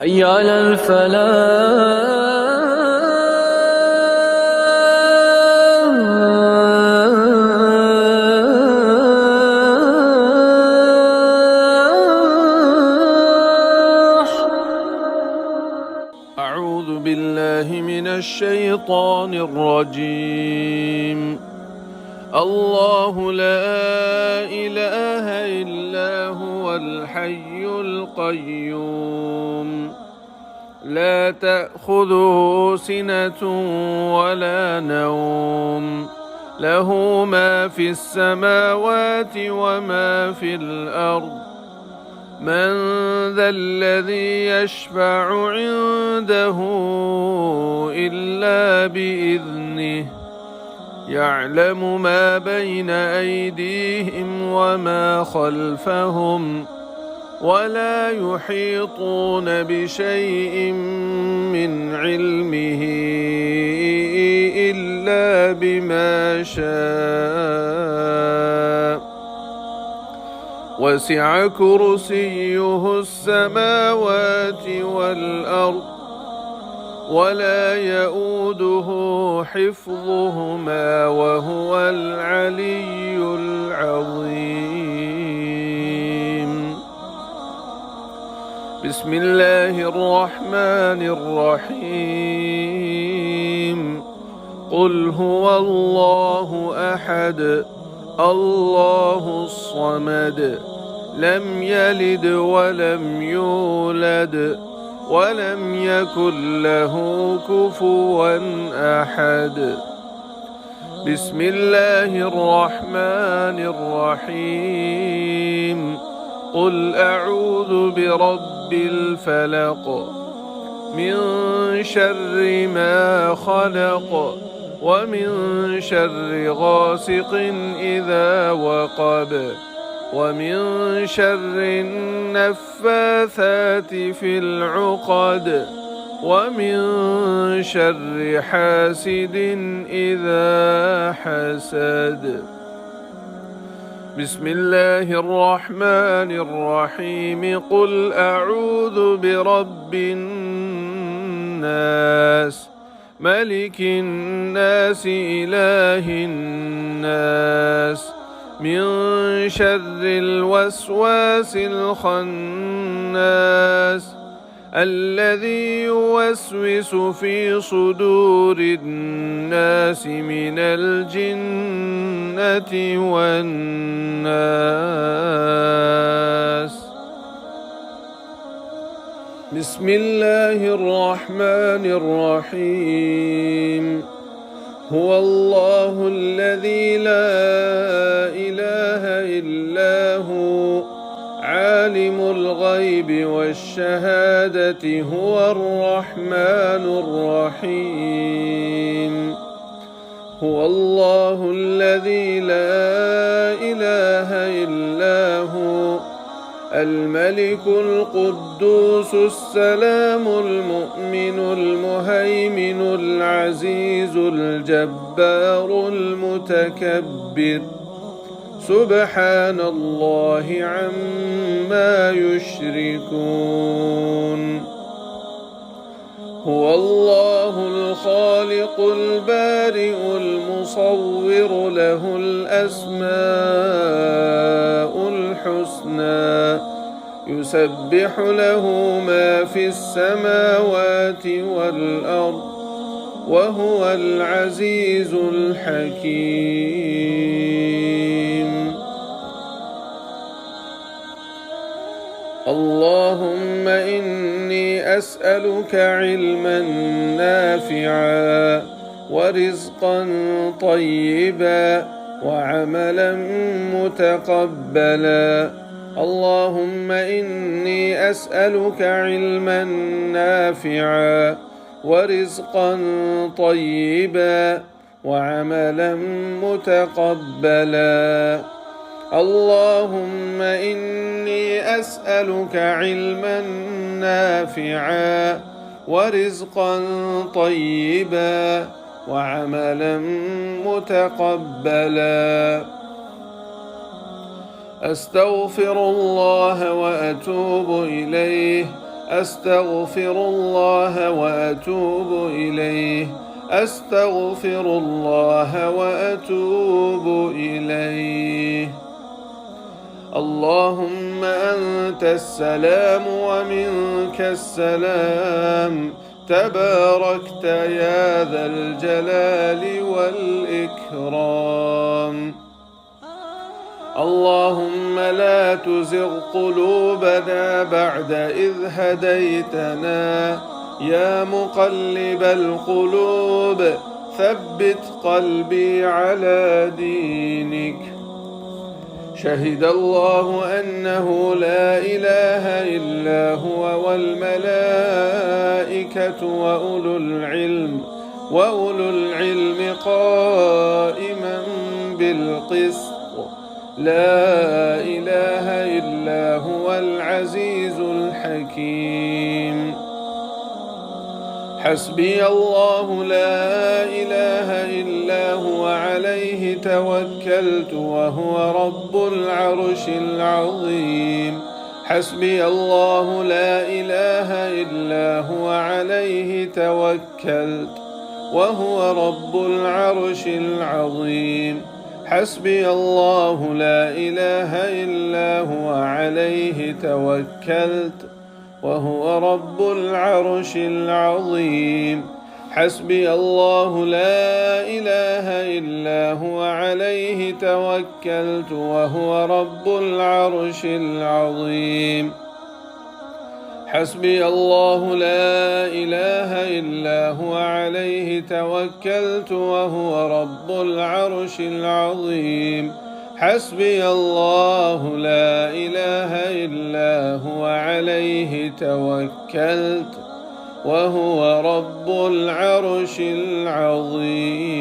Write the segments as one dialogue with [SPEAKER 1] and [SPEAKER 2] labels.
[SPEAKER 1] حي على الفلاح.
[SPEAKER 2] أعوذ بالله من الشيطان الرجيم. الله لا إله إلا هو الحي القيوم، لا تأخذه سنة ولا نوم، له ما في السماوات وما في الأرض. من ذا الذي يشفع عنده إلا بإذنه، يعلم ما بين أيديهم وما خلفهم، ولا يحيطون بشيء من علمه إلا بما شاء. وسع كرسيه السماوات والأرض، ولا يؤوده حفظهما وهو العلي العظيم. بسم الله الرحمن الرحيم. قل هو الله أحد، الله الصمد، لم يلد ولم يولد ولم يكن له كفوا أحد. بسم الله الرحمن الرحيم. قل أعوذ برب الفلق، من شر ما خلق، ومن شر غاسق إذا وقب، ومن شر النفاثات في العقد، ومن شر حاسد إذا حسد. بسم الله الرحمن الرحيم. قل أعوذ برب الناس، ملك الناس، إله الناس، من شر الوسواس الخناس، الذي يوسوس في صدور الناس من الجنة والناس. بسم الله الرحمن الرحيم. هو الله الذي لا إله إلا هو، عالم الغيب والشهادة، هو الرحمن الرحيم. هو الله الذي لا إله إلا هو، الملك القدوس السلام المؤمن المهيمن العزيز الجبار المتكبر، سبحان الله عما يشركون. هو الله الخالق البارئ المصور، له الأسماء الحسنى، يسبح له ما في السماوات والأرض، وهو العزيز الحكيم. اللهم إني أسألك علما نافعا، ورزقا طيبا، وعملا متقبلا. اللهم إني أسألك علما نافعا، ورزقا طيبا، وعملا متقبلا. اللهم إني أسألك علما نافعا، ورزقا طيبا، وعملا متقبلا. أستغفر الله وأتوب إليه، أستغفر الله وأتوب إليه. أستغفر الله وأتوب إليه. اللهم أنت السلام ومنك السلام، تباركت يا ذا الجلال والإكرام. اللهم لا تزغ قلوبنا بعد إذ هديتنا، يا مقلب القلوب ثبت قلبي على دينك. شهد الله أنه لا إله إلا هو والملائكة وأولو العلم قائما بالقسط، لا إله إلا هو العزيز الحكيم. حسبي الله لا إله إلا هو عليه توكلت وهو رب العرش العظيم. حسبي الله لا إله إلا هو عليه توكلت وهو رب العرش العظيم. حسبي الله لا إله إلا هو عليه توكلت وهو رب العرش العظيم. حسبي الله لا إله إلا هو عليه توكلت وهو رب العرش العظيم. حسبي الله لا إله إلا هو عليه توكلت وهو رب العرش العظيم. حسبي الله لا إله إلا هو عليه توكلت وهو رب العرش العظيم.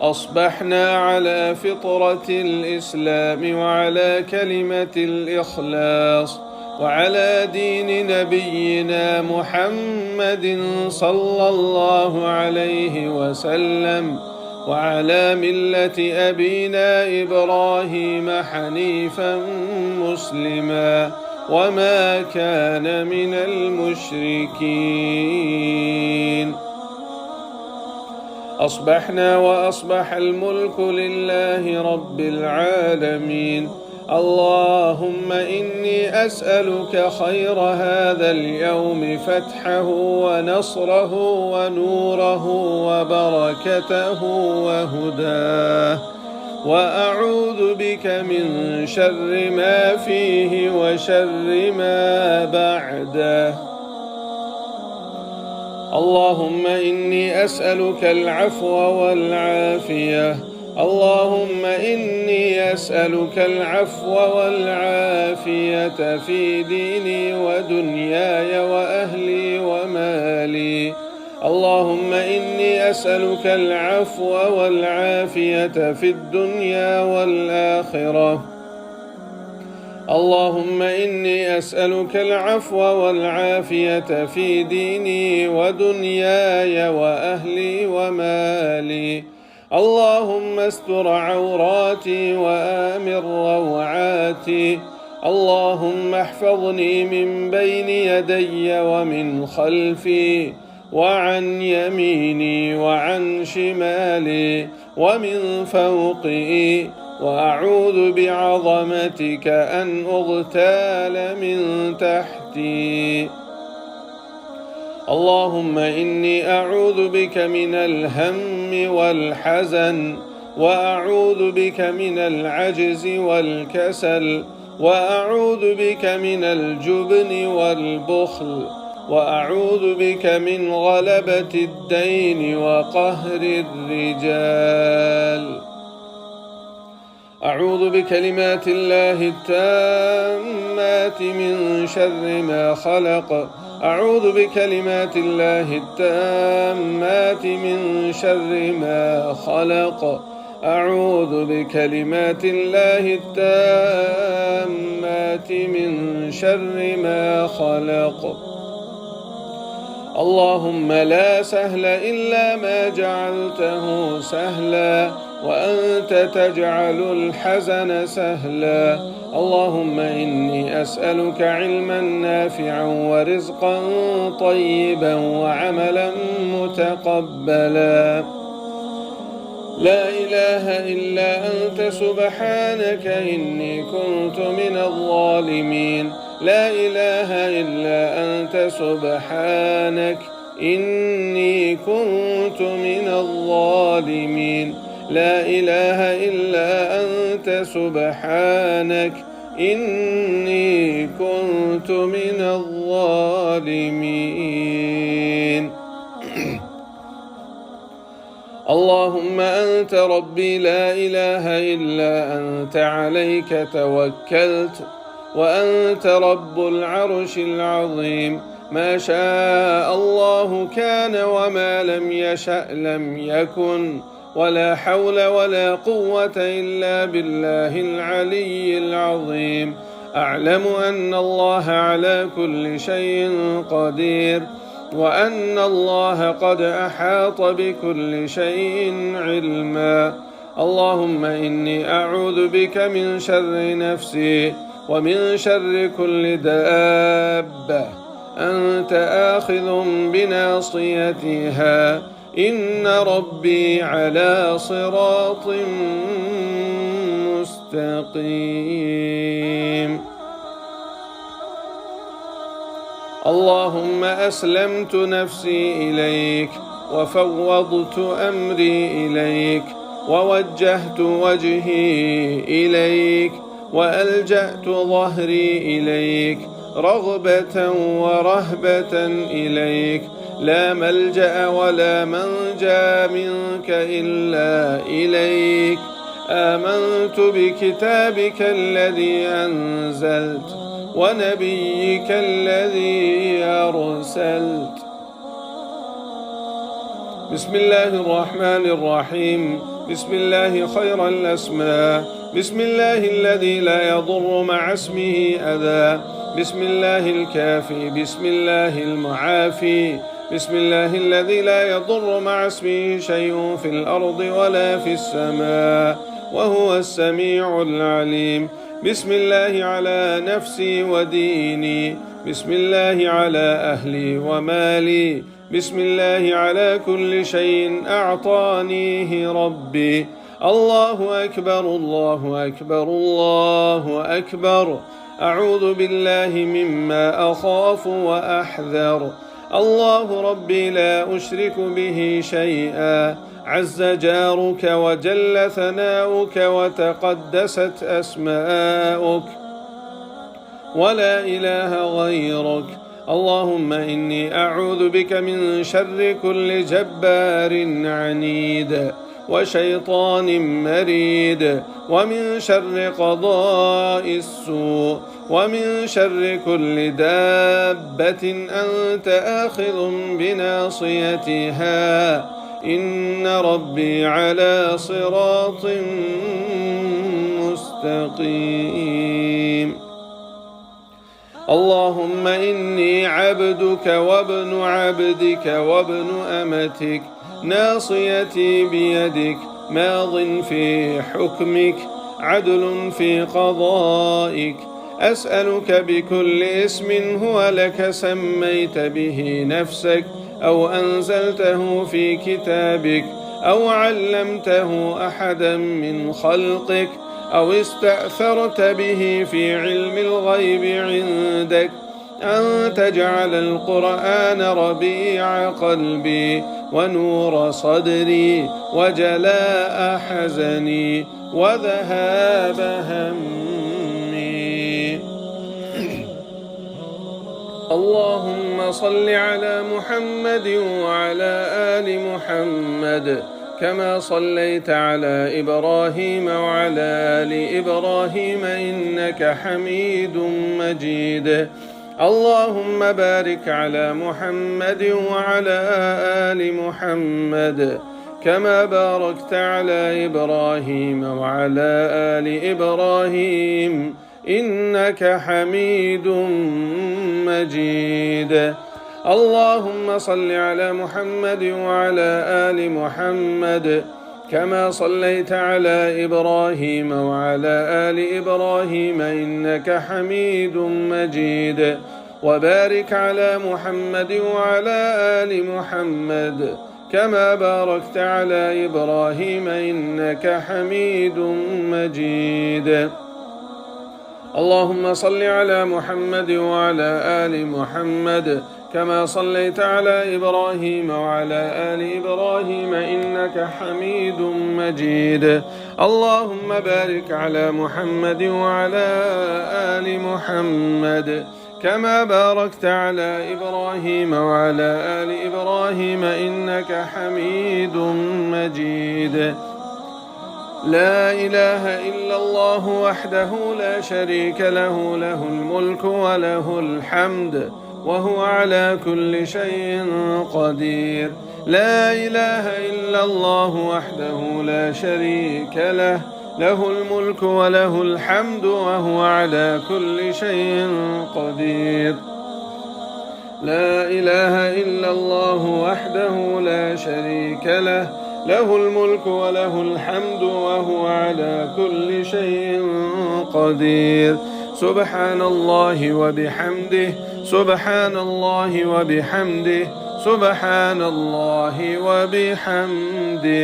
[SPEAKER 2] أصبحنا على فطرة الإسلام وعلى كلمة الإخلاص وعلى دين نبينا محمد صلى الله عليه وسلم وعلى ملة أبينا إبراهيم حنيفا مسلما وما كان من المشركين. أصبحنا وأصبح الملك لله رب العالمين. اللهم إني أسألك خير هذا اليوم، فتحه ونصره ونوره وبركته وهداه، وأعوذ بك من شر ما فيه وشر ما بعده. اللهم إني أسألك العفو والعافية. اللهم إني أسألك العفو والعافية في ديني ودنياي وأهلي ومالي. اللهم إني أسألك العفو والعافية في الدنيا والآخرة. اللهم إني أسألك العفو والعافية في ديني ودنياي وأهلي ومالي. اللهم استر عوراتي وآمن روعاتي. اللهم احفظني من بين يدي ومن خلفي وعن يميني وعن شمالي ومن فوقي، وأعوذ بعظمتك أن أغتال من تحتي. اللهم إني أعوذ بك من الهم والحزن، وأعوذ بك من العجز والكسل، وأعوذ بك من الجبن والبخل، وأعوذ بك من غلبة الدين وقهر الرجال. أعوذ بكلمات الله التامات من شر ما خلق. أعوذ بكلمات الله التامات من شر ما خلق. أعوذ بكلمات الله التامات من شر ما خلق. اللهم لا سهل إلا ما جعلته سهلا، وأنت تجعل الحزن سهلا. اللهم إني أسألك علما نافعا ورزقا طيبا وعملا متقبلا. لا إله إلا أنت سبحانك إني كنت من الظالمين. لا إله إلا أنت سبحانك إني كنت من الظالمين. لا إله إلا أنت سبحانك إني كنت من الظالمين. اللهم أنت ربي لا إله إلا أنت عليك توكلت وأنت رب العرش العظيم. ما شاء الله كان وما لم يشأ لم يكن ولا حول ولا قوة إلا بالله العلي العظيم. أعلم أن الله على كل شيء قدير وأن الله قد أحاط بكل شيء علما. اللهم إني أعوذ بك من شر نفسي ومن شر كل دابة أنت آخذ بناصيتها إن ربي على صراط مستقيم. اللهم أسلمت نفسي إليك وفوضت أمري إليك ووجهت وجهي إليك وألجأت ظهري إليك رغبة ورهبة إليك. لا ملجأ ولا منجى منك إلا إليك. آمنت بكتابك الذي أنزلت ونبيك الذي أرسلت. بسم الله الرحمن الرحيم. بسم الله خير الأسماء. بسم الله الذي لا يضر مع اسمه أذى. بسم الله الكافي. بسم الله المعافي. بسم الله الذي لا يضر مع اسمه شيء في الأرض ولا في السماء وهو السميع العليم. بسم الله على نفسي وديني. بسم الله على أهلي ومالي. بسم الله على كل شيء أعطانيه ربي. الله أكبر الله أكبر الله أكبر. أعوذ بالله مما أخاف وأحذر. الله ربي لا أشرك به شيئا. عز جارك وجل ثناؤك وتقدست أسماؤك ولا إله غيرك. اللهم إني أعوذ بك من شر كل جبار عنيد وشيطان مريد ومن شر قضاء السوء ومن شر كل دابة أنت آخذ بناصيتها إن ربي على صراط مستقيم. اللهم إني عبدك وابن عبدك وابن أمتك ناصيتي بيدك ماض في حكمك عدل في قضائك. أسألك بكل اسم هو لك سميت به نفسك أو أنزلته في كتابك أو علمته أحدا من خلقك أو استأثرت به في علم الغيب عندك أن تجعل القرآن ربيع قلبي ونور صدري وجلاء حزني وذهاب همي. اللهم صل على محمد وعلى آل محمد كما صليت على إبراهيم وعلى آل إبراهيم إنك حميد مجيد. اللهم بارك على محمد وعلى آل محمد كما باركت على إبراهيم وعلى آل إبراهيم إنك حميد مجيد. اللهم صل على محمد وعلى آل محمد كما صليت على إبراهيم وعلى آل إبراهيم إنك حميد مجيد وبارك على محمد وعلى آل محمد كما باركت على إبراهيم إنك حميد مجيد اللهم صل على محمد وعلى آل محمد كما صليت على إبراهيم وعلى آل إبراهيم إنك حميد مجيد اللهم بارك على محمد وعلى آل محمد كما باركت على إبراهيم وعلى آل إبراهيم إنك حميد مجيد لا إله إلا الله وحده لا شريك له له الملك وله الحمد وهو على كل شيء قدير لا إله إلا الله وحده لا شريك له له الملك وله الحمد وهو على كل شيء قدير لا إله إلا الله وحده لا شريك له له الملك وله الحمد وهو على كل شيء قدير سبحان الله وبحمده سبحان الله وبحمده سبحان الله وبحمده